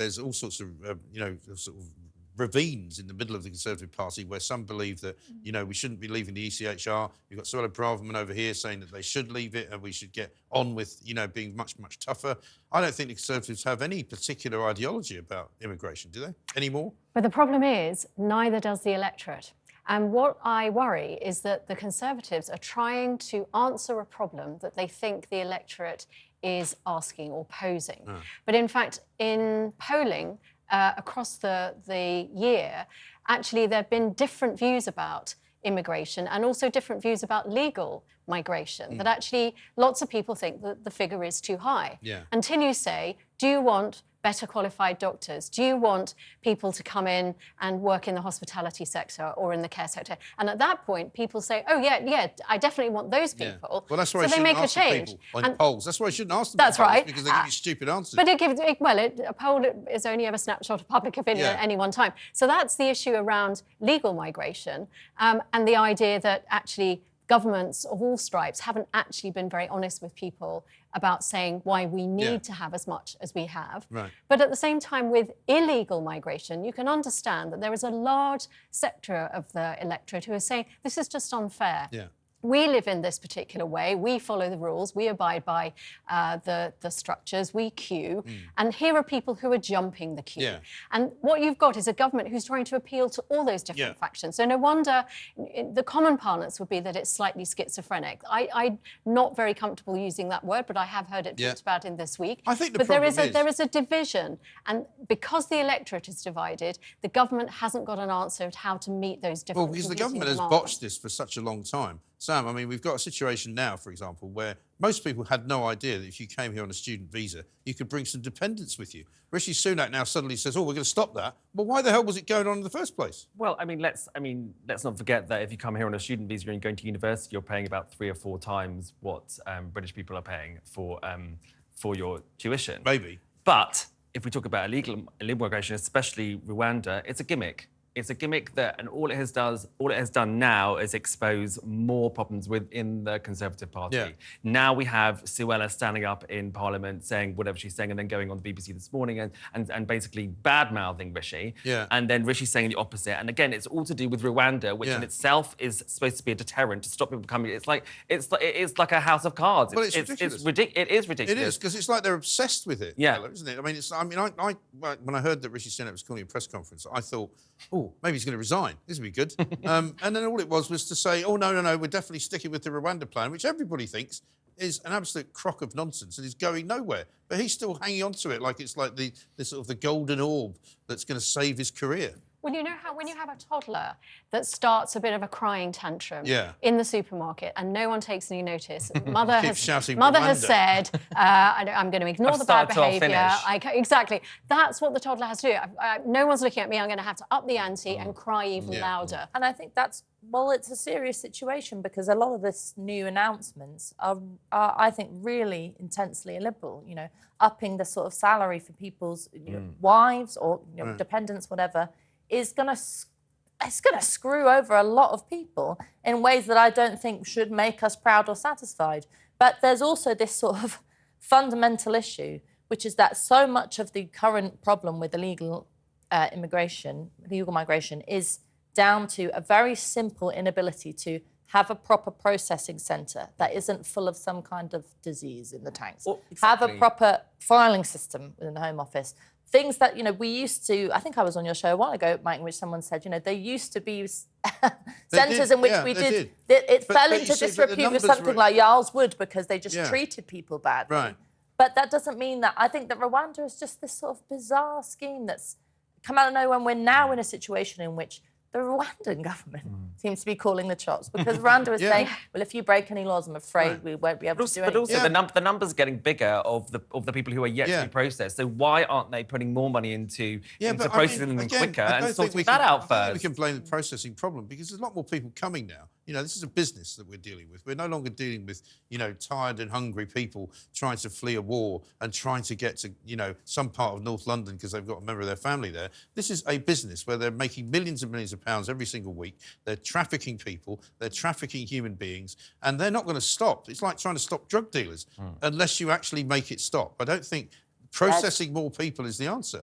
there's all sorts of, sort of ravines in the middle of the Conservative Party where some believe that, we shouldn't be leaving the ECHR. You've got Suella Braverman over here saying that they should leave it and we should get on with, being much, much tougher. I don't think the Conservatives have any particular ideology about immigration, do they? Anymore? But the problem is, neither does the electorate. And what I worry is that the Conservatives are trying to answer a problem that they think the electorate is asking or posing. But in fact, in polling across the year, actually there have been different views about immigration and also different views about legal migration, that actually lots of people think that the figure is too high. Until you say, do you want better qualified doctors? Do you want people to come in and work in the hospitality sector or in the care sector? And at that point, people say, oh, yeah, I definitely want those people. Well, that's why so I shouldn't ask people on polls. That's why I shouldn't ask them that's right. because they give you stupid answers. But a poll is only ever a snapshot of public opinion at any one time. So that's the issue around legal migration and the idea that actually governments of all stripes haven't actually been very honest with people about saying why we need to have as much as we have. But at the same time, with illegal migration, you can understand that there is a large sector of the electorate who are saying this is just unfair. We live in this particular way, we follow the rules, we abide by the structures, we queue, and here are people who are jumping the queue. And what you've got is a government who's trying to appeal to all those different factions. So no wonder the common parlance would be that it's slightly schizophrenic. I'm not very comfortable using that word, but I have heard it talked about in This Week. I think but there is a division, and because the electorate is divided, the government hasn't got an answer of how to meet those different Well, because the government has botched this for such a long time. Sam, I mean, we've got a situation now, for example, where most people had no idea that if you came here on a student visa, you could bring some dependents with you. Rishi Sunak now suddenly says, oh, we're going to stop that. Well, why the hell was it going on in the first place? Well, let's not forget that if you come here on a student visa and going to university, you're paying about 3 or 4 times what British people are paying for your tuition. Maybe. But if we talk about illegal migration, especially Rwanda, it's a gimmick. It's a gimmick and all it has done now is expose more problems within the Conservative Party. Now we have Suella standing up in Parliament saying whatever she's saying and then going on the BBC this morning and basically bad-mouthing Rishi. And then Rishi saying the opposite. And again, it's all to do with Rwanda, which in itself is supposed to be a deterrent to stop people coming. It's like a house of cards. Well, it's ridiculous. It is ridiculous. It is, because it's like they're obsessed with it, isn't it? I when I heard that Rishi Sunak was calling a press conference, I thought, oh, maybe he's going to resign. This would be good. And then all it was to say, oh, no, we're definitely sticking with the Rwanda plan, which everybody thinks is an absolute crock of nonsense and is going nowhere. But he's still hanging on to it like it's like the sort of the golden orb that's going to save his career. Well, you know how when you have a toddler that starts a bit of a crying tantrum in the supermarket and no one takes any notice, mother has said, I'm going to ignore the bad behaviour. Exactly. That's what the toddler has to do. No one's looking at me. I'm going to have to up the ante and cry even louder. And I think it's a serious situation because a lot of this new announcements are I think, really intensely illiberal. Upping the sort of salary for people's wives or dependents, whatever, it's going to screw over a lot of people in ways that I don't think should make us proud or satisfied. But there's also this sort of fundamental issue, which is that so much of the current problem with illegal migration is down to a very simple inability to have a proper processing centre that isn't full of some kind of disease in the tanks. Well, exactly. Have a proper filing system within the Home Office. Things that, we used to... I think I was on your show a while ago, Mike, in which someone said, there used to be centres in which we did... It fell into disrepute with something like Yarl's Wood because they just treated people badly. Right. But that doesn't mean that... I think that Rwanda is just this sort of bizarre scheme that's come out of nowhere, and we're now in a situation in which the Rwandan government seems to be calling the shots because Rwanda is saying, well, if you break any laws, I'm afraid we won't be able to do anything. But also the numbers are getting bigger of the people who are yet to be processed. So why aren't they putting more money into processing them quicker and sorting that out first? I think we can blame the processing problem because there's a lot more people coming now. This is a business that we're dealing with. We're no longer dealing with, tired and hungry people trying to flee a war and trying to get to, some part of North London because they've got a member of their family there. This is a business where they're making millions and millions of pounds every single week. They're trafficking people. They're trafficking human beings. And they're not going to stop. It's like trying to stop drug dealers unless you actually make it stop. I don't think processing more people is the answer.